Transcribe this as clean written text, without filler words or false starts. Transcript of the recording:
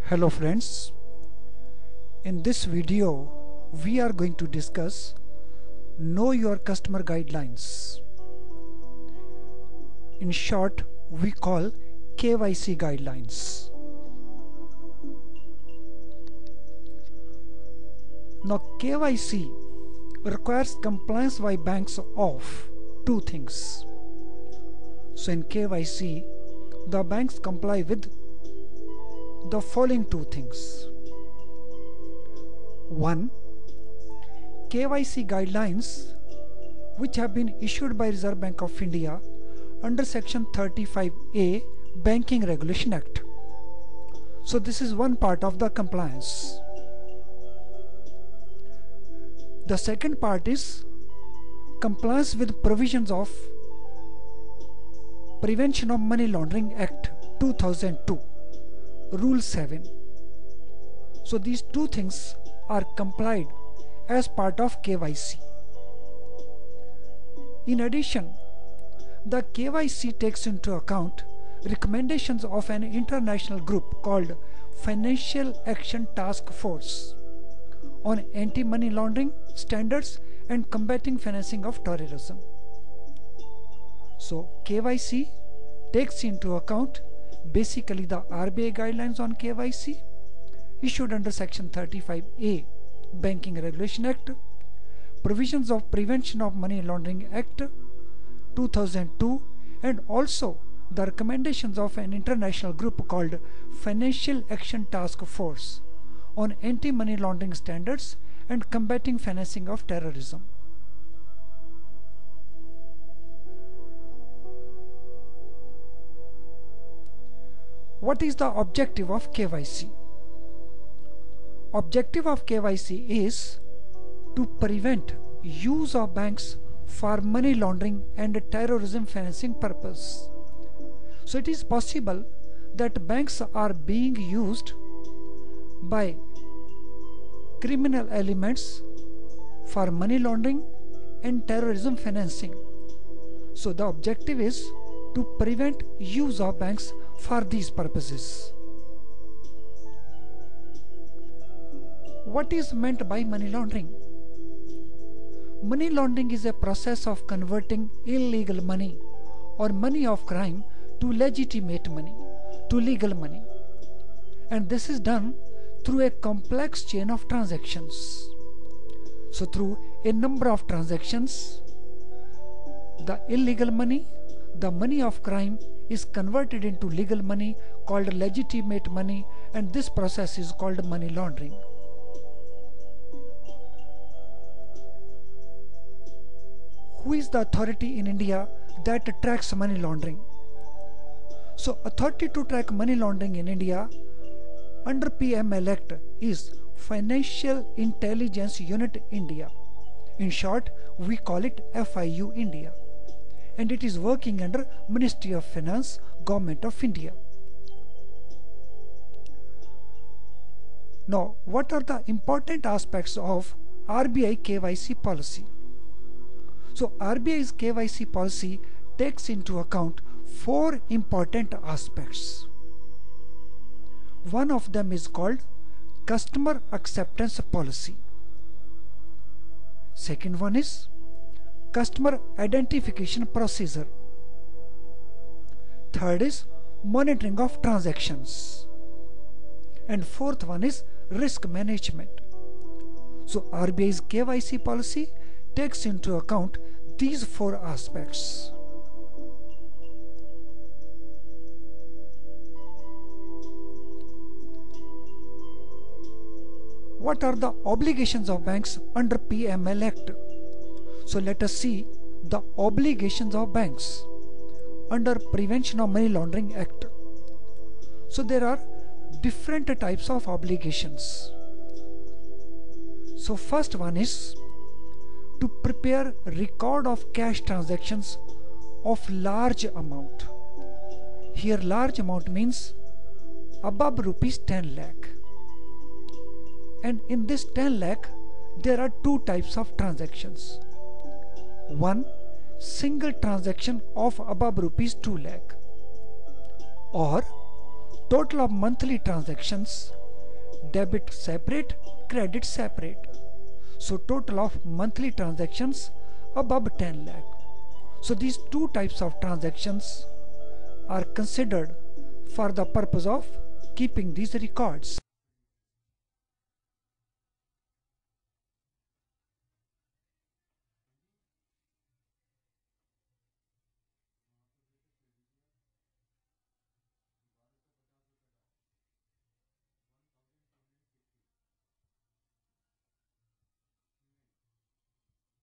Hello friends, in this video we are going to discuss Know Your Customer Guidelines. In short, we call KYC guidelines. Now KYC requires compliance by banks of two things. So in KYC, the banks comply with the following two things. 1. KYC guidelines which have been issued by Reserve Bank of India under Section 35A Banking Regulation Act. So this is one part of the compliance. The second part is compliance with provisions of Prevention of Money Laundering Act 2002. Rule 7. So these two things are complied as part of KYC. In addition, the KYC takes into account recommendations of an international group called Financial Action Task Force on anti-money laundering standards and combating financing of terrorism. So KYC takes into account basically the RBI guidelines on KYC issued under Section 35A Banking Regulation Act, provisions of Prevention of Money Laundering Act 2002, and also the recommendations of an international group called Financial Action Task Force on anti-money laundering standards and combating financing of terrorism. What is the objective of KYC? Objective of KYC is to prevent use of banks for money laundering and terrorism financing purpose. So it is possible that banks are being used by criminal elements for money laundering and terrorism financing. So the objective is to prevent use of banks for these purposes. What is meant by money laundering? Money laundering is a process of converting illegal money or money of crime to legitimate money, to legal money. And this is done through a complex chain of transactions. So through a number of transactions, the illegal money, the money of crime is converted into legal money called legitimate money, and this process is called money laundering. Who is the authority in India that tracks money laundering? So authority to track money laundering in India under PML Act is Financial Intelligence Unit India. In short, we call it FIU India. And it is working under Ministry of Finance, Government of India. Now, what are the important aspects of RBI KYC policy? So, RBI's KYC policy takes into account four important aspects. One of them is called Customer Acceptance Policy. Second one is Customer Identification Procedure. Third is Monitoring of Transactions. And fourth one is Risk Management. So RBI's KYC policy takes into account these four aspects. What are the obligations of banks under PML Act? So let us see the obligations of banks under Prevention of Money Laundering Act. So there are different types of obligations. So first one is to prepare record of cash transactions of large amount. Here large amount means above rupees 10 lakh. And in this 10 lakh there are two types of transactions. One, single transaction of above rupees 2 lakh, or total of monthly transactions, debit separate, credit separate. So total of monthly transactions above 10 lakh. So these two types of transactions are considered for the purpose of keeping these records.